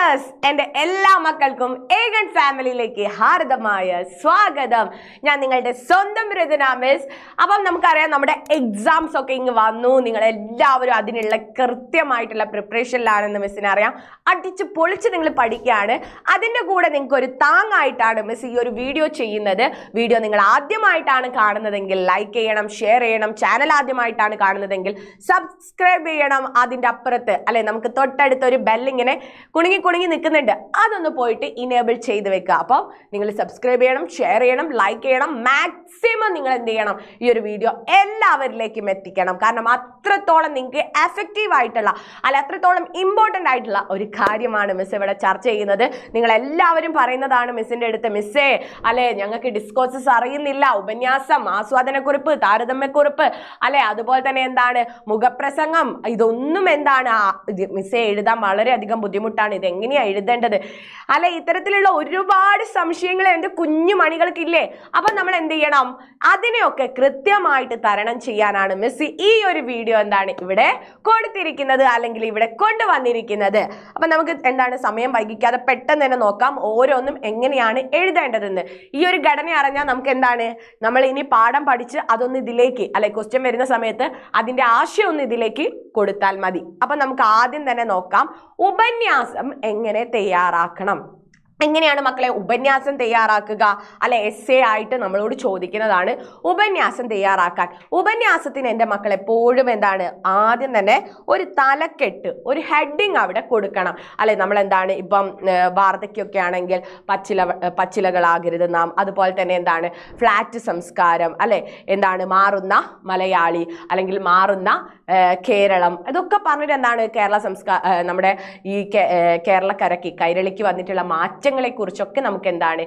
Dears, എൻ്റെ എല്ലാ മക്കൾക്കും ഏഗൺ ഫാമിലിയിലേക്ക് ഹാർദമായ സ്വാഗതം. ഞാൻ നിങ്ങളുടെ സ്വന്തം രചന മിസ്. അപ്പം നമുക്കറിയാം, നമ്മുടെ എക്സാംസ് ഒക്കെ ഇങ്ങ് വന്നു. നിങ്ങളെല്ലാവരും അതിനുള്ള കൃത്യമായിട്ടുള്ള പ്രിപ്പറേഷനിലാണെന്ന് മിസ്സിന് അറിയാം. അടിച്ച് പൊളിച്ച് നിങ്ങൾ പഠിക്കുകയാണ്. അതിൻ്റെ കൂടെ നിങ്ങൾക്ക് ഒരു താങ്ങായിട്ടാണ് മിസ് ഈ ഒരു വീഡിയോ ചെയ്യുന്നത്. വീഡിയോ നിങ്ങൾ ആദ്യമായിട്ടാണ് കാണുന്നതെങ്കിൽ ലൈക്ക് ചെയ്യണം, ഷെയർ ചെയ്യണം. ചാനൽ ആദ്യമായിട്ടാണ് കാണുന്നതെങ്കിൽ സബ്സ്ക്രൈബ് ചെയ്യണം. അതിൻ്റെ അപ്പുറത്ത് അല്ലെ നമുക്ക് തൊട്ടടുത്തൊരു ബെല്ലിങ്ങനെ കുണുങ്ങി നിൽക്കുന്നുണ്ട്, അതൊന്ന് പോയിട്ട് ഇനേബിൾ ചെയ്ത് വെക്കുക. അപ്പോൾ നിങ്ങൾ സബ്സ്ക്രൈബ് ചെയ്യണം, ഷെയർ ചെയ്യണം, ലൈക്ക് ചെയ്യണം. മാക്സിമം നിങ്ങൾ എന്ത് ചെയ്യണം, ഈ ഒരു വീഡിയോ എല്ലാവരിലേക്കും എത്തിക്കണം. കാരണം അത്രത്തോളം നിങ്ങൾക്ക് എഫക്റ്റീവ് ആയിട്ടുള്ള അത്രത്തോളം ഇമ്പോർട്ടൻ്റ് ആയിട്ടുള്ള ഒരു കാര്യമാണ് മിസ് ഇവിടെ ചർച്ച ചെയ്യുന്നത്. നിങ്ങൾ എല്ലാവരും പറയുന്നതാണ് മിസ്സിൻ്റെ അടുത്ത്, മിസ്സേ ഞങ്ങൾക്ക് ഡിസ്കോഴ്സസ് അറിയുന്നില്ല, ഉപന്യാസം, ആസ്വാദനക്കുറിപ്പ്, താരതമ്യക്കുറിപ്പ് അതുപോലെ തന്നെ എന്താണ് മുഖപ്രസംഗം, ഇതൊന്നും എന്താണ് മിസ്സേ എഴുതാൻ വളരെയധികം ബുദ്ധിമുട്ടാണ്, ഇതെങ്ങനെയാ എഴുതേണ്ടത് ഇത്തരത്തിലുള്ള ഒരുപാട് സംശയങ്ങൾ എൻ്റെ കുഞ്ഞു മണികൾക്കില്ലേ. അപ്പം നമ്മൾ എന്ത് ചെയ്യണം, അതിനെയൊക്കെ കൃത്യമായിട്ട് തരണം ചെയ്യാനാണ് മിസ് ഈ ഒരു വീഡിയോ എന്താണ് ഇവിടെ കൊടുത്തിരിക്കുന്നത്, അല്ലെങ്കിൽ ഇവിടെ കൊണ്ടുവന്നിരിക്കുന്നത്. അപ്പം നമുക്ക് എന്താണ് സമയം വൈകിക്കാതെ പെട്ടെന്ന് തന്നെ നോക്കാം ഓരോന്നും എങ്ങനെയാണ് എഴുതേണ്ടതെന്ന്. ഈ ഒരു ഘടന അറിഞ്ഞാൽ നമുക്ക് എന്താണ്, നമ്മൾ ഇനി പാഠം പഠിച്ച് അതൊന്ന് ഇതിലേക്ക് ക്വസ്റ്റ്യൻ വരുന്ന സമയത്ത് അതിൻ്റെ ആശയം ഒന്ന് ഇതിലേക്ക് കൊടുത്താൽ മതി. അപ്പം നമുക്ക് ആദ്യം തന്നെ നോക്കാം ഉപന്യാസം എങ്ങനെ തയ്യാറാക്കണം. എങ്ങനെയാണ് മക്കളെ ഉപന്യാസം തയ്യാറാക്കുക? എസ്സേ ആയിട്ട് നമ്മളോട് ചോദിക്കുന്നതാണ് ഉപന്യാസം തയ്യാറാക്കാൻ. ഉപന്യാസത്തിന് എൻ്റെ മക്കൾ എപ്പോഴും എന്താണ്, ആദ്യം തന്നെ ഒരു തലക്കെട്ട്, ഒരു ഹെഡിങ് അവിടെ കൊടുക്കണം. നമ്മൾ എന്താണ് ഇപ്പം വാർദ്ധക്യമൊക്കെ ആണെങ്കിൽ പച്ചിലകളാകരുത് നാം, അതുപോലെ തന്നെ എന്താണ് ഫ്ലാറ്റ് സംസ്കാരം, എന്താണ് മാറുന്ന മലയാളി, അല്ലെങ്കിൽ മാറുന്ന കേരളം, ഇതൊക്കെ പറഞ്ഞിട്ട് എന്താണ് കേരള നമ്മുടെ ഈ കേരളക്കരയ്ക്ക് കൈരളിക്ക് വന്നിട്ടുള്ള മാറ്റങ്ങളെ കുറിച്ചൊക്കെ നമുക്ക് എന്താണ്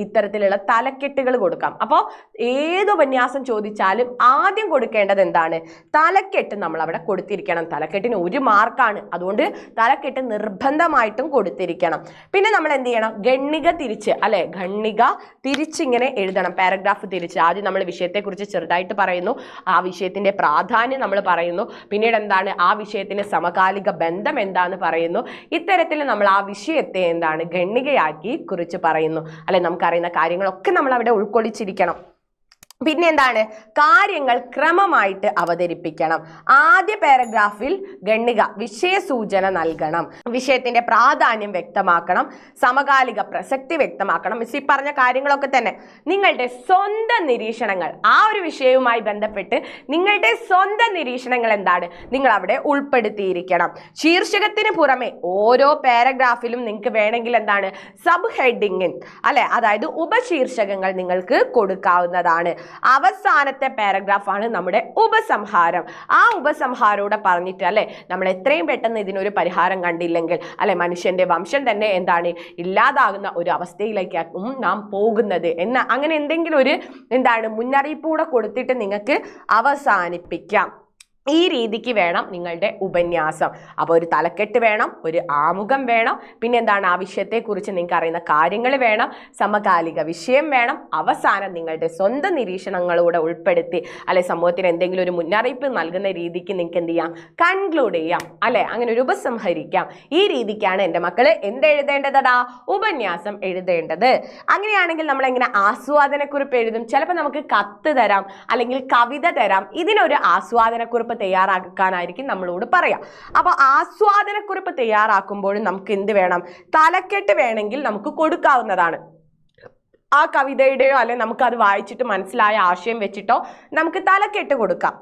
ഇത്തരത്തിലുള്ള തലക്കെട്ടുകൾ കൊടുക്കാം. അപ്പോൾ ഏത് ഉപന്യാസം ചോദിച്ചാലും ആദ്യം കൊടുക്കേണ്ടത് എന്താണ്, തലക്കെട്ട് നമ്മൾ അവിടെ കൊടുത്തിരിക്കണം. തലക്കെട്ടിന് 1 മാർക്കാണ്, അതുകൊണ്ട് തലക്കെട്ട് നിർബന്ധമായിട്ടും കൊടുത്തിരിക്കണം. പിന്നെ നമ്മൾ എന്ത് ചെയ്യണം, ഗണ്ണിക തിരിച്ചിങ്ങനെ എഴുതണം, പാരഗ്രാഫ് തിരിച്ച്. ആദ്യം നമ്മൾ വിഷയത്തെക്കുറിച്ച് ചെറുതായിട്ട് പറയുന്നു, ആ വിഷയത്തിന്റെ പ്രാധാന്യം നമ്മൾ പറയുന്നു, പിന്നീട് എന്താണ് ആ വിഷയത്തിന് സമകാലിക ബന്ധം എന്താന്ന് പറയുന്നു. ഇത്തരത്തിൽ നമ്മൾ ആ വിഷയത്തെ എന്താണ് ഗണ്ണികയാക്കി കുറിച്ച് പറയുന്നു. നമുക്കറിയുന്ന കാര്യങ്ങളൊക്കെ നമ്മൾ അവിടെ ഉൾക്കൊള്ളിച്ചിരിക്കണം. പിന്നെ എന്താണ്, കാര്യങ്ങൾ ക്രമമായിട്ട് അവതരിപ്പിക്കണം. ആദ്യ പാരഗ്രാഫിൽ ഗണ്ണിക വിഷയസൂചന നൽകണം, വിഷയത്തിന്റെ പ്രാധാന്യം വ്യക്തമാക്കണം, സമകാലിക പ്രസക്തി വ്യക്തമാക്കണം. മിസ് ഈ പറഞ്ഞ കാര്യങ്ങളൊക്കെ തന്നെ നിങ്ങളുടെ സ്വന്തം നിരീക്ഷണങ്ങൾ, ആ ഒരു വിഷയവുമായി ബന്ധപ്പെട്ട് നിങ്ങളുടെ സ്വന്തം നിരീക്ഷണങ്ങൾ എന്താണ് നിങ്ങൾ അവിടെ ഉൾപ്പെടുത്തിയിരിക്കണം. ശീർഷകത്തിന് പുറമെ ഓരോ പാരഗ്രാഫിലും നിങ്ങൾക്ക് വേണമെങ്കിൽ എന്താണ് സബ് ഹെഡിങ് അതായത് ഉപശീർഷകങ്ങൾ നിങ്ങൾക്ക് കൊടുക്കാവുന്നതാണ്. അവസാനത്തെ പാരഗ്രാഫാണ് നമ്മുടെ ഉപസംഹാരം. ആ ഉപസംഹാരോടെ പറഞ്ഞിട്ട് നമ്മൾ എത്രയും പെട്ടെന്ന് ഇതിനൊരു പരിഹാരം കണ്ടില്ലെങ്കിൽ മനുഷ്യന്റെ വംശം തന്നെ എന്താണ് ഇല്ലാതാകുന്ന ഒരു അവസ്ഥയിലേക്കാക്കും നാം പോകുന്നത് എന്ന അങ്ങനെ എന്തെങ്കിലും ഒരു എന്താണ് മുന്നറിയിപ്പൂടെ കൊടുത്തിട്ട് നിങ്ങൾക്ക് അവസാനിപ്പിക്കാം. ഈ രീതിക്ക് വേണം നിങ്ങളുടെ ഉപന്യാസം. അപ്പോൾ ഒരു തലക്കെട്ട് വേണം, ഒരു ആമുഖം വേണം, പിന്നെ എന്താണ് ആ വിഷയത്തെക്കുറിച്ച് നിങ്ങൾക്ക് അറിയുന്ന കാര്യങ്ങൾ വേണം, സമകാലിക വിഷയം വേണം, അവസാനം നിങ്ങളുടെ സ്വന്തം നിരീക്ഷണങ്ങളൂടെ ഉൾപ്പെടുത്തി സമൂഹത്തിന് എന്തെങ്കിലും ഒരു മുന്നറിയിപ്പ് നൽകുന്ന രീതിക്ക് നിങ്ങൾക്ക് എന്ത് ചെയ്യാം, കൺക്ലൂഡ് ചെയ്യാം, അങ്ങനെ ഒരു ഉപസംഹരിക്കാം. ഈ രീതിക്കാണ് എൻ്റെ മക്കള് എന്തെഴുതേണ്ടതാ, ഉപന്യാസം എഴുതേണ്ടത്. അങ്ങനെയാണെങ്കിൽ നമ്മൾ എങ്ങനെ ആസ്വാദനക്കുറിപ്പ് എഴുതും? ചിലപ്പോൾ നമുക്ക് കത്ത് തരാം, അല്ലെങ്കിൽ കവിത തരാം. ഇതിനൊരു ആസ്വാദനക്കുറിപ്പ് തയ്യാറാക്കാനായിരിക്കും നമ്മളോട് പറയാം. അപ്പൊ ആസ്വാദനക്കുറിപ്പ് തയ്യാറാക്കുമ്പോഴും നമുക്ക് എന്ത് വേണം, തലക്കെട്ട് വേണമെങ്കിൽ നമുക്ക് കൊടുക്കാവുന്നതാണ്. ആ കവിതയുടെയോ നമുക്ക് അത് വായിച്ചിട്ട് മനസ്സിലായ ആശയം വെച്ചിട്ടോ നമുക്ക് തലക്കെട്ട് കൊടുക്കാം.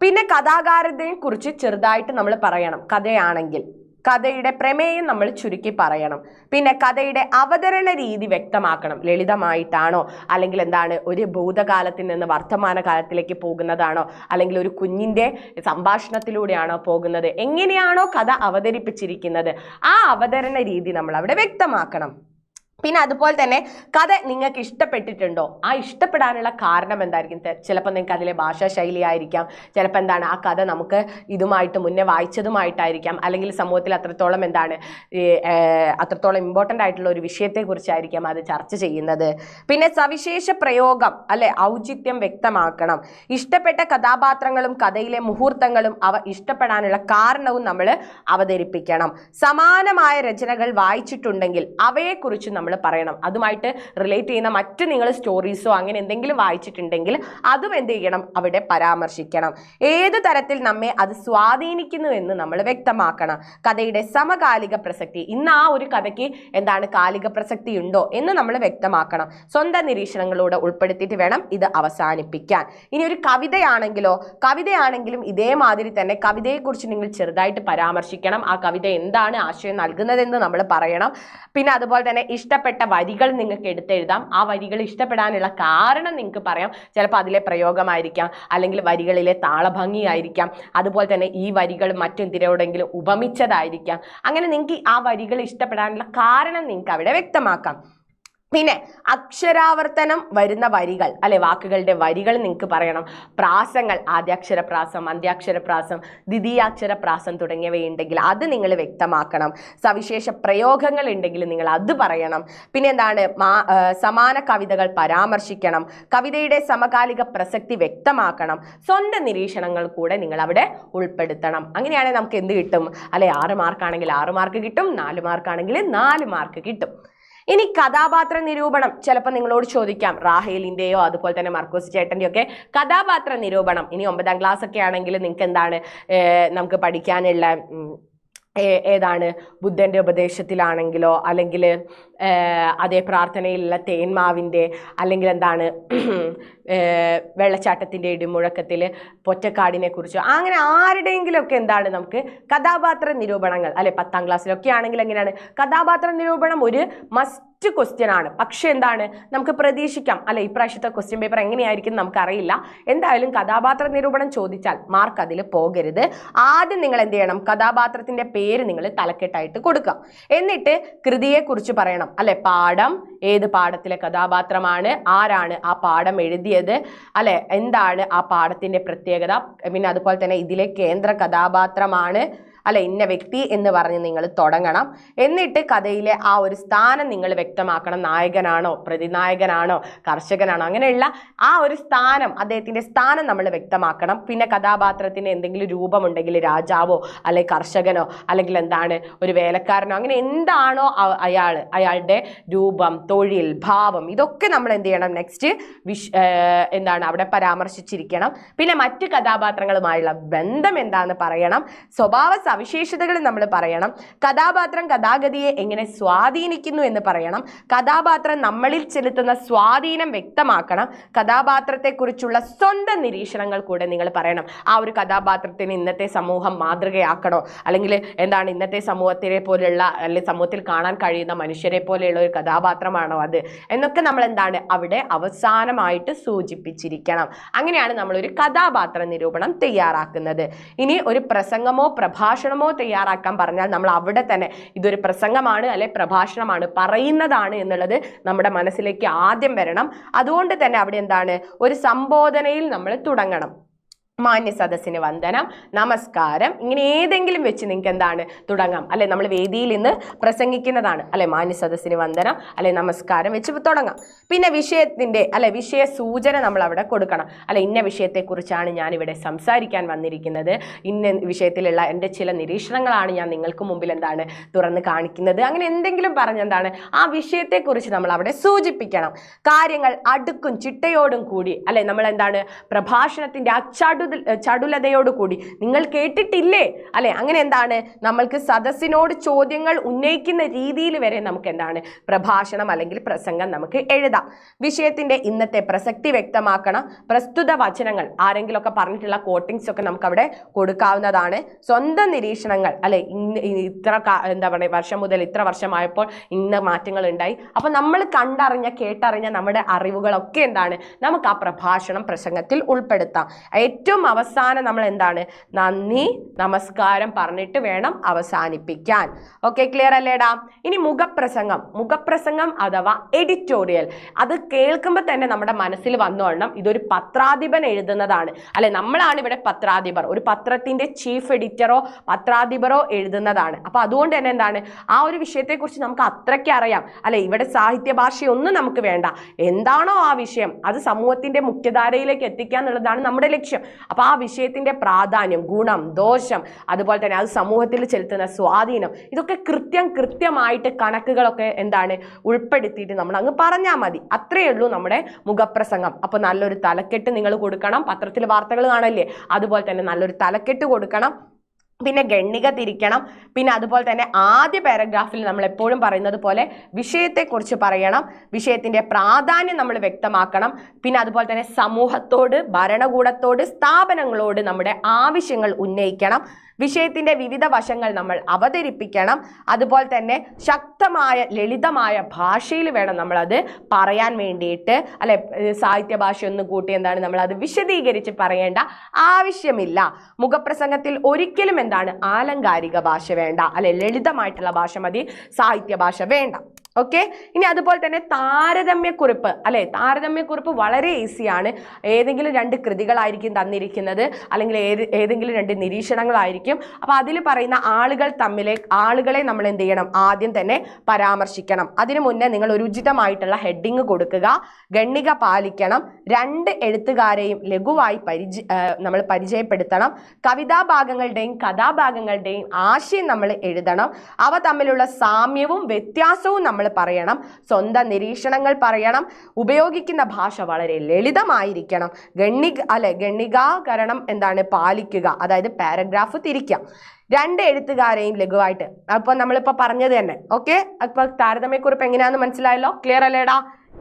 പിന്നെ കഥാകാരനെ കുറിച്ച് ചെറുതായിട്ട് നമ്മൾ പറയണം. കഥയാണെങ്കിൽ കഥയുടെ പ്രമേയം നമ്മൾ ചുരുക്കി പറയണം. പിന്നെ കഥയുടെ അവതരണ രീതി വ്യക്തമാക്കണം. ലളിതമായിട്ടാണോ, അല്ലെങ്കിൽ എന്താണ് ഒരു ഭൂതകാലത്തിൽ നിന്ന് വർത്തമാന കാലത്തിലേക്ക് പോകുന്നതാണോ, അല്ലെങ്കിൽ ഒരു കുഞ്ഞിൻ്റെ സംഭാഷണത്തിലൂടെയാണോ പോകുന്നത്, എങ്ങനെയാണോ കഥ അവതരിപ്പിച്ചിരിക്കുന്നത് ആ അവതരണ രീതി നമ്മൾ അവിടെ വ്യക്തമാക്കണം. പിന്നെ അതുപോലെ തന്നെ കഥ നിങ്ങൾക്ക് ഇഷ്ടപ്പെട്ടിട്ടുണ്ടോ? ആ ഇഷ്ടപ്പെടാനുള്ള കാരണം എന്തായിരിക്കും? ചിലപ്പോൾ നിങ്ങൾക്ക് അതിലെ ഭാഷാ ശൈലി ആയിരിക്കാം, ചിലപ്പോൾ എന്താണ് ആ കഥ നമുക്ക് ഇതുമായിട്ട് മുന്നേ വായിച്ചതുമായിട്ടായിരിക്കാം, അല്ലെങ്കിൽ സമൂഹത്തിൽ അത്രത്തോളം എന്താണ് അത്രത്തോളം ഇമ്പോർട്ടൻ്റ് ആയിട്ടുള്ള ഒരു വിഷയത്തെക്കുറിച്ചായിരിക്കാം അത് ചർച്ച ചെയ്യുന്നത്. പിന്നെ സവിശേഷ പ്രയോഗം അല്ലെ ഔചിത്യം വ്യക്തമാക്കണം. ഇഷ്ടപ്പെട്ട കഥാപാത്രങ്ങളും കഥയിലെ മുഹൂർത്തങ്ങളും അവ ഇഷ്ടപ്പെടാനുള്ള കാരണവും നമ്മൾ അവതരിപ്പിക്കണം. സമാനമായ രചനകൾ വായിച്ചിട്ടുണ്ടെങ്കിൽ അവയെക്കുറിച്ച് നമ്മൾ പറയണം. അതുമായിട്ട് റിലേറ്റ് ചെയ്യുന്ന മറ്റ് നിങ്ങൾ സ്റ്റോറീസോ അങ്ങനെ എന്തെങ്കിലും വായിച്ചിട്ടുണ്ടെങ്കിൽ അതും എന്ത് ചെയ്യണം? അവിടെ പരാമർശിക്കണം. ഏത് തരത്തിൽ നമ്മെ അത് സ്വാധീനിക്കുന്നു എന്ന് നമ്മൾ വ്യക്തമാക്കണം. കഥയുടെ സമകാലിക പ്രസക്തി, ഇന്ന് ആ ഒരു കഥയ്ക്ക് എന്താണ് കാലിക പ്രസക്തി ഉണ്ടോ എന്ന് നമ്മൾ വ്യക്തമാക്കണം. സ്വന്തം നിരീക്ഷണങ്ങളോട് ഉൾപ്പെടുത്തിയിട്ട് വേണം ഇത് അവസാനിപ്പിക്കാൻ. ഇനി ഒരു കവിതയാണെങ്കിലും ഇതേമാതിരി തന്നെ കവിതയെക്കുറിച്ച് നിങ്ങൾ ചെറുതായിട്ട് പരാമർശിക്കണം. ആ കവിത എന്താണ് ആശയം നൽകുന്നതെന്ന് നമ്മൾ പറയണം. പിന്നെ അതുപോലെ തന്നെ ഇഷ്ടപ്പെട്ട വരികൾ നിങ്ങൾക്ക് എടുത്തെഴുതാം. ആ വരികൾ ഇഷ്ടപ്പെടാനുള്ള കാരണം നിങ്ങൾക്ക് പറയാം. ചിലപ്പോൾ അതിലെ പ്രയോഗമായിരിക്കാം, അല്ലെങ്കിൽ വരികളിലെ താളഭംഗിയായിരിക്കാം, അതുപോലെ തന്നെ ഈ വരികൾ മറ്റെന്തിനോടെങ്കിലും ഉപമിച്ചതായിരിക്കാം. അങ്ങനെ നിങ്ങൾക്ക് ആ വരികൾ ഇഷ്ടപ്പെടാനുള്ള കാരണം നിങ്ങൾക്ക് അവിടെ വ്യക്തമാക്കാം. പിന്നെ അക്ഷരാവർത്തനം വരുന്ന വരികൾ അല്ലെ വാക്കുകളുടെ വരികൾ നിങ്ങൾക്ക് പറയണം. പ്രാസങ്ങൾ, ആദ്യാക്ഷരപ്രാസം, അന്ത്യാക്ഷരപ്രാസം, ദ്വിതീയാക്ഷരപ്രാസം തുടങ്ങിയവയുണ്ടെങ്കിൽ അത് നിങ്ങൾ വ്യക്തമാക്കണം. സവിശേഷ പ്രയോഗങ്ങൾ ഉണ്ടെങ്കിൽ നിങ്ങൾ അത് പറയണം. പിന്നെ എന്താണ് സമാന കവിതകൾ പരാമർശിക്കണം. കവിതയുടെ സമകാലിക പ്രസക്തി വ്യക്തമാക്കണം. സ്വന്തം നിരീക്ഷണങ്ങൾ കൂടെ നിങ്ങൾ അവിടെ ഉൾപ്പെടുത്തണം. അങ്ങനെയാണെങ്കിൽ നമുക്ക് എന്ത് കിട്ടും? അല്ലെ 6 മാർക്കാണെങ്കിൽ 6 മാർക്ക് കിട്ടും, 4 മാർക്കാണെങ്കിൽ 4 മാർക്ക് കിട്ടും. ഇനി കഥാപാത്ര നിരൂപണം ചിലപ്പോൾ നിങ്ങളോട് ചോദിക്കാം. റാഹേലിൻ്റെയോ അതുപോലെ തന്നെ മർക്കോസ് ചേട്ടൻ്റെയോ ഒക്കെ കഥാപാത്ര നിരൂപണം. ഇനി 9ാം ക്ലാസ് ഒക്കെ ആണെങ്കിൽ നിങ്ങൾക്ക് എന്താണ് നമുക്ക് പഠിക്കാനുള്ള ഏതാണ്? ബുദ്ധൻ്റെ ഉപദേശത്തിലാണെങ്കിലോ, അല്ലെങ്കിൽ അതേ പ്രാർത്ഥനയിലുള്ള തേന്മാവിൻ്റെ, അല്ലെങ്കിൽ എന്താണ് വെള്ളച്ചാട്ടത്തിൻ്റെ ഇടിമുഴക്കത്തിൽ പൊറ്റക്കാടിനെ കുറിച്ചോ, അങ്ങനെ ആരുടെയെങ്കിലുമൊക്കെ എന്താണ് നമുക്ക് കഥാപാത്ര നിരൂപണങ്ങൾ അല്ലെ 10ാം ക്ലാസ്സിലൊക്കെ ആണെങ്കിൽ എങ്ങനെയാണ് കഥാപാത്ര നിരൂപണം ഒരു മസ്റ്റ് ക്വസ്റ്റ്യൻ ആണ്. പക്ഷെ എന്താണ് നമുക്ക് പ്രതീക്ഷിക്കാം അല്ലെ ഇപ്രാവശ്യത്തെ ക്വസ്റ്റ്യൻ പേപ്പർ എങ്ങനെയായിരിക്കും നമുക്കറിയില്ല. എന്തായാലും കഥാപാത്ര നിരൂപണം ചോദിച്ചാൽ മാർക്ക് അതിൽ പോകരുത്. ആദ്യം നിങ്ങൾ എന്ത് ചെയ്യണം? കഥാപാത്രത്തിന്റെ പേര് നിങ്ങൾ തലക്കെട്ടായിട്ട് കൊടുക്കാം. എന്നിട്ട് കൃതിയെക്കുറിച്ച് പറയണം അല്ലെ. പാഠം, ഏത് പാഠത്തിലെ കഥാപാത്രമാണ്, ആരാണ് ആ പാഠം എഴുതിയത് അല്ലെ, എന്താണ് ആ പാഠത്തിന്റെ പ്രത്യേകത, പിന്നെ അതുപോലെ തന്നെ ഇതിലെ കേന്ദ്ര കഥാപാത്രമാണ് അല്ലെ ഇന്ന വ്യക്തി എന്ന് പറഞ്ഞ് നിങ്ങൾ തുടങ്ങണം. എന്നിട്ട് കഥയിലെ ആ ഒരു സ്ഥാനം നിങ്ങൾ വ്യക്തമാക്കണം. നായകനാണോ, പ്രതിനായകനാണോ, കർഷകനാണോ, അങ്ങനെയുള്ള ആ ഒരു സ്ഥാനം, അദ്ദേഹത്തിന്റെ സ്ഥാനം നമ്മൾ വ്യക്തമാക്കണം. പിന്നെ കഥാപാത്രത്തിന് എന്തെങ്കിലും രൂപമുണ്ടെങ്കിൽ രാജാവോ അല്ലെ കർഷകനോ അല്ലെങ്കിൽ എന്താണ് ഒരു വേലക്കാരനോ, അങ്ങനെ എന്താണോ അയാളുടെ രൂപം, തൊഴിൽ, ഭാവം, ഇതൊക്കെ നമ്മൾ എന്ത് ചെയ്യണം? നെക്സ്റ്റ് എന്താണ് അവിടെ പരാമർശിച്ചിരിക്കണം. പിന്നെ മറ്റ് കഥാപാത്രങ്ങളുമായുള്ള ബന്ധം എന്താണെന്ന് പറയണം. സ്വഭാവ സവിശേഷതകൾ നമ്മൾ പറയണം. കഥാപാത്രം കഥാഗതിയെ എങ്ങനെ സ്വാധീനിക്കുന്നു എന്ന് പറയണം. കഥാപാത്രം നമ്മളിൽ ചെലുത്തുന്ന സ്വാധീനം വ്യക്തമാക്കണം. കഥാപാത്രത്തെക്കുറിച്ചുള്ള സ്വന്തം നിരീക്ഷണങ്ങൾ കൂടെ നിങ്ങൾ പറയണം. ആ ഒരു കഥാപാത്രത്തിന് ഇന്നത്തെ സമൂഹം മാതൃകയാക്കണോ, അല്ലെങ്കിൽ എന്താണ് ഇന്നത്തെ സമൂഹത്തിനെ പോലെയുള്ള അല്ലെങ്കിൽ സമൂഹത്തിൽ കാണാൻ കഴിയുന്ന മനുഷ്യരെ പോലെയുള്ള ഒരു കഥാപാത്രമാണോ അത് എന്നൊക്കെ നമ്മൾ എന്താണ് അവിടെ അവസാനമായിട്ട് സൂചിപ്പിച്ചിരിക്കണം. അങ്ങനെയാണ് നമ്മൾ ഒരു കഥാപാത്ര നിരൂപണം തയ്യാറാക്കുന്നത്. ഇനി ഒരു പ്രസംഗമോ പ്രഭാഷണമോ തയ്യാറാക്കാൻ പറഞ്ഞാൽ നമ്മൾ അവിടെ തന്നെ ഇതൊരു പ്രസംഗമാണ് അല്ലെ പ്രഭാഷണമാണ്, പറയുന്നതാണ് എന്നുള്ളത് നമ്മുടെ മനസ്സിലേക്ക് ആദ്യം വരണം. അതുകൊണ്ട് തന്നെ അവിടെ എന്താണ് ഒരു സംബോധനയിൽ നമ്മൾ തുടങ്ങണം. മാന്യ സദസ്സിന് വന്ദനം, നമസ്കാരം, ഇങ്ങനെ ഏതെങ്കിലും വെച്ച് നിങ്ങൾക്ക് എന്താണ് തുടങ്ങാം അല്ലെ. നമ്മൾ വേദിയിൽ ഇന്ന് പ്രസംഗിക്കുന്നതാണ് അല്ലെ, മാന്യ സദസ്സിന് വന്ദനം അല്ലെ നമസ്കാരം വെച്ച് തുടങ്ങാം. പിന്നെ വിഷയത്തിന്റെ അല്ലെ വിഷയ സൂചന നമ്മൾ അവിടെ കൊടുക്കണം അല്ലെ. ഇന്ന വിഷയത്തെക്കുറിച്ചാണ് ഞാൻ ഇവിടെ സംസാരിക്കാൻ വന്നിരിക്കുന്നത്, ഇന്ന വിഷയത്തിലുള്ള എൻ്റെ ചില നിരീക്ഷണങ്ങളാണ് ഞാൻ നിങ്ങൾക്ക് മുമ്പിൽ എന്താണ് തുറന്ന് കാണിക്കുന്നത്, അങ്ങനെ എന്തെങ്കിലും പറഞ്ഞെന്താണ് ആ വിഷയത്തെക്കുറിച്ച് നമ്മൾ അവിടെ സൂചിപ്പിക്കണം. കാര്യങ്ങൾ അടുക്കും ചിട്ടയോടും കൂടി അല്ലെ നമ്മൾ എന്താണ് പ്രഭാഷണത്തിന്റെ ആ ചടുലതയോടുകൂടി നിങ്ങൾ കേട്ടിട്ടില്ലേ അല്ലെ, അങ്ങനെ എന്താണ് നമ്മൾക്ക് സദസ്സിനോട് ചോദ്യങ്ങൾ ഉന്നയിക്കുന്ന രീതിയിൽ വരെ നമുക്ക് എന്താണ് പ്രഭാഷണം അല്ലെങ്കിൽ പ്രസംഗം നമുക്ക് എഴുതാം. വിഷയത്തിന്റെ ഇന്നത്തെ പ്രസക്തി വ്യക്തമാക്കണം. പ്രസ്തുത വചനങ്ങൾ ആരെങ്കിലുമൊക്കെ പറഞ്ഞിട്ടുള്ള കോട്ടിങ്സ് ഒക്കെ നമുക്ക് അവിടെ കൊടുക്കാവുന്നതാണ്. സ്വന്തം നിരീക്ഷണങ്ങൾ അല്ലെ, ഇത്ര എന്താ പറയുക വർഷം മുതൽ ഇത്ര വർഷമായപ്പോൾ ഇന്ന മാറ്റങ്ങൾ ഉണ്ടായി, അപ്പൊ നമ്മൾ കണ്ടറിഞ്ഞ കേട്ടറിഞ്ഞ നമ്മുടെ അറിവുകളൊക്കെ എന്താണ് നമുക്ക് ആ പ്രഭാഷണം പ്രസംഗത്തിൽ ഉൾപ്പെടുത്താം. ഏറ്റവും ഏറ്റവും അവസാനം നമ്മൾ എന്താണ് നന്ദി നമസ്കാരം പറഞ്ഞിട്ട് വേണം അവസാനിപ്പിക്കാൻ. ഓക്കെ, ക്ലിയർ അല്ലേടാ? ഇനി മുഖപ്രസംഗം അഥവാ എഡിറ്റോറിയൽ, അത് കേൾക്കുമ്പോൾ തന്നെ നമ്മുടെ മനസ്സിൽ വന്നോളണം ഇതൊരു പത്രാധിപൻ എഴുതുന്നതാണ്. അല്ലെ, നമ്മളാണ് ഇവിടെ പത്രാധിപർ, ഒരു പത്രത്തിന്റെ ചീഫ് എഡിറ്ററോ പത്രാധിപരോ എഴുതുന്നതാണ്. അപ്പൊ അതുകൊണ്ട് തന്നെ എന്താണ് ആ ഒരു വിഷയത്തെക്കുറിച്ച് നമുക്ക് അത്രയ്ക്ക് അറിയാം. അല്ലെ, ഇവിടെ സാഹിത്യ ഭാഷയൊന്നും നമുക്ക് വേണ്ട. എന്താണോ ആ വിഷയം അത് സമൂഹത്തിന്റെ മുഖ്യധാരയിലേക്ക് എത്തിക്കുക എന്നുള്ളതാണ് നമ്മുടെ ലക്ഷ്യം. അപ്പൊ ആ വിഷയത്തിന്റെ പ്രാധാന്യം, ഗുണം, ദോഷം, അതുപോലെ തന്നെ അത് സമൂഹത്തിൽ ചെലുത്തുന്ന സ്വാധീനം, ഇതൊക്കെ കൃത്യമായിട്ട് കണക്കുകളൊക്കെ എന്താണ് ഉൾപ്പെടുത്തിയിട്ട് നമ്മൾ അങ്ങ് പറഞ്ഞാൽ മതി. അത്രയേ ഉള്ളൂ നമ്മുടെ മുഖപ്രസംഗം. അപ്പൊ നല്ലൊരു തലക്കെട്ട് നിങ്ങൾ കൊടുക്കണം. പത്രത്തിൽ വാർത്തകൾ കാണല്ലേ, അതുപോലെ തന്നെ നല്ലൊരു തലക്കെട്ട് കൊടുക്കണം. പിന്നെ ഗണ്ണിക തിരിക്കണം. പിന്നെ അതുപോലെ തന്നെ ആദ്യ പാരഗ്രാഫിൽ നമ്മൾ എപ്പോഴും പറയുന്നത് പോലെ വിഷയത്തെക്കുറിച്ച് പറയണം. വിഷയത്തിന്റെ പ്രാധാന്യം നമ്മൾ വ്യക്തമാക്കണം. പിന്നെ അതുപോലെ തന്നെ സമൂഹത്തോട്, ഭരണകൂടത്തോട്, സ്ഥാപനങ്ങളോട് നമ്മുടെ ആവശ്യങ്ങൾ ഉന്നയിക്കണം. വിഷയത്തിന്റെ വിവിധ വശങ്ങൾ നമ്മൾ അവതരിപ്പിക്കണം. അതുപോലെ തന്നെ ശക്തമായ ലളിതമായ ഭാഷയിൽ വേണം നമ്മളത് പറയാൻ വേണ്ടിയിട്ട്. അല്ലെ, സാഹിത്യ ഭാഷ ഒന്ന് കൂട്ടി എന്താണ് നമ്മൾ അത് വിശദീകരിച്ച് പറയേണ്ട ആവശ്യമില്ല. മുഖപ്രസംഗത്തിൽ ഒരിക്കലും എന്താണ് ആലങ്കാരിക ഭാഷ വേണ്ട. അല്ലെ, ലളിതമായിട്ടുള്ള ഭാഷ മതി, സാഹിത്യ ഭാഷ വേണ്ട. ഓക്കെ, ഇനി അതുപോലെ തന്നെ താരതമ്യക്കുറിപ്പ്. അല്ലെ, താരതമ്യക്കുറിപ്പ് വളരെ ഈസിയാണ്. ഏതെങ്കിലും രണ്ട് കൃതികളായിരിക്കും തന്നിരിക്കുന്നത്, അല്ലെങ്കിൽ ഏതെങ്കിലും രണ്ട് നിരീക്ഷണങ്ങളായിരിക്കും. അപ്പൊ അതിൽ പറയുന്ന ആളുകളെ നമ്മൾ എന്ത് ചെയ്യണം, ആദ്യം തന്നെ പരാമർശിക്കണം. അതിനു മുന്നേ നിങ്ങൾ ഒരു ഉചിതമായിട്ടുള്ള ഹെഡിങ് കൊടുക്കുക. ഗണ്ണിക പാലിക്കണം. രണ്ട് എഴുത്തുകാരെയും ലഘുവായി നമ്മൾ പരിചയപ്പെടുത്തണം. കവിതാഭാഗങ്ങളുടെയും കഥാഭാഗങ്ങളുടെയും ആശയം നമ്മൾ എഴുതണം. അവ തമ്മിലുള്ള സാമ്യവും വ്യത്യാസവും നമ്മൾ പറയണം. സ്വന്തം നിരീക്ഷണങ്ങൾ പറയണം. ഉപയോഗിക്കുന്ന ഭാഷ വളരെ ലളിതമായിരിക്കണം. ഗണ്ണികാകരണം എന്താണ് പാലിക്കുക, അതായത് പാരഗ്രാഫ് തിരിക്കാം. രണ്ട് എഴുത്തുകാരെയും ലഘുവായിട്ട്, അപ്പൊ നമ്മളിപ്പോ പറഞ്ഞത് തന്നെ. ഓക്കെ, അപ്പൊ താരതമ്യക്കുറിപ്പ് എങ്ങനെയാന്ന് മനസ്സിലായല്ലോ? ക്ലിയർ അല്ലേടാ?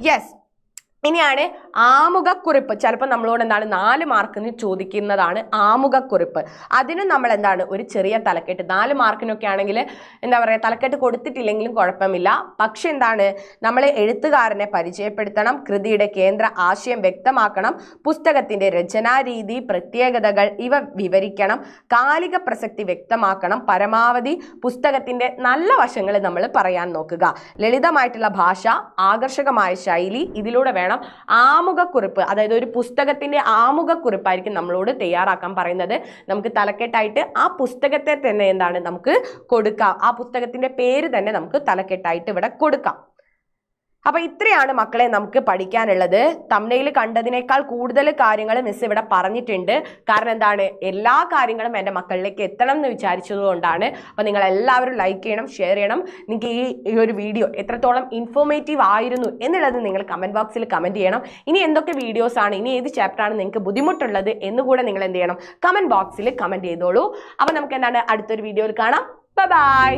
യെസ്. ഇനിയാണ് ആമുഖക്കുറിപ്പ്. ചിലപ്പോൾ നമ്മളോട് എന്താണ് 4 മാർക്കിന് ചോദിക്കുന്നതാണ് ആമുഖക്കുറിപ്പ്. അതിനും നമ്മൾ എന്താണ് ഒരു ചെറിയ തലക്കെട്ട്, 4 മാർക്കിനൊക്കെ ആണെങ്കിൽ എന്താ പറയുക, തലക്കെട്ട് കൊടുത്തിട്ടില്ലെങ്കിലും കുഴപ്പമില്ല. പക്ഷെ എന്താണ് നമ്മൾ എഴുത്തുകാരനെ പരിചയപ്പെടുത്തണം. കൃതിയുടെ കേന്ദ്ര ആശയം വ്യക്തമാക്കണം. പുസ്തകത്തിന്റെ രചനാരീതി, പ്രത്യേകതകൾ ഇവ വിവരിക്കണം. കാലിക പ്രസക്തി വ്യക്തമാക്കണം. പരമാവധി പുസ്തകത്തിന്റെ നല്ല വശങ്ങൾ നമ്മൾ പറയാൻ നോക്കുക. ലളിതമായിട്ടുള്ള ഭാഷ, ആകർഷകമായ ശൈലി, ഇതിലൂടെ വേണം ആമുഖക്കുറിപ്പ്, അതായത് ഒരു പുസ്തകത്തിന്റെ ആമുഖക്കുറിപ്പായിരിക്കും നമ്മളോട് തയ്യാറാക്കാൻ പറയുന്നത്. നമുക്ക് തലക്കെട്ടായിട്ട് ആ പുസ്തകത്തെ തന്നെ എന്താണ് നമുക്ക് കൊടുക്കാം. ആ പുസ്തകത്തിന്റെ പേര് തന്നെ നമുക്ക് തലക്കെട്ടായിട്ട് ഇവിടെ കൊടുക്കാം. അപ്പൊ ഇത്രയാണ് മക്കളെ നമുക്ക് പഠിക്കാനുള്ളത്. തംബ്നെയിൽ കണ്ടതിനേക്കാൾ കൂടുതൽ കാര്യങ്ങൾ മിസ് ഇവിടെ പറഞ്ഞിട്ടുണ്ട്. കാരണം എന്താണ്, എല്ലാ കാര്യങ്ങളും എൻ്റെ മക്കളിലേക്ക് എത്തണം എന്ന് വിചാരിച്ചതുകൊണ്ടാണ്. അപ്പൊ നിങ്ങൾ എല്ലാവരും ലൈക്ക് ചെയ്യണം, ഷെയർ ചെയ്യണം. നിങ്ങൾക്ക് ഈ ഒരു വീഡിയോ എത്രത്തോളം ഇൻഫോർമേറ്റീവ് ആയിരുന്നു എന്നുള്ളത് നിങ്ങൾ കമന്റ് ബോക്സിൽ കമന്റ് ചെയ്യണം. ഇനി എന്തൊക്കെ വീഡിയോസ് ആണ്, ഇനി ഏത് ചാപ്റ്റർ ആണ് നിങ്ങൾക്ക് ബുദ്ധിമുട്ടുള്ളത് എന്നുകൂടെ നിങ്ങൾ എന്ത് ചെയ്യണം, കമന്റ് ബോക്സിൽ കമന്റ് ചെയ്തോളൂ. അപ്പൊ നമുക്ക് എന്താണ് അടുത്തൊരു വീഡിയോയിൽ കാണാം. ബൈ.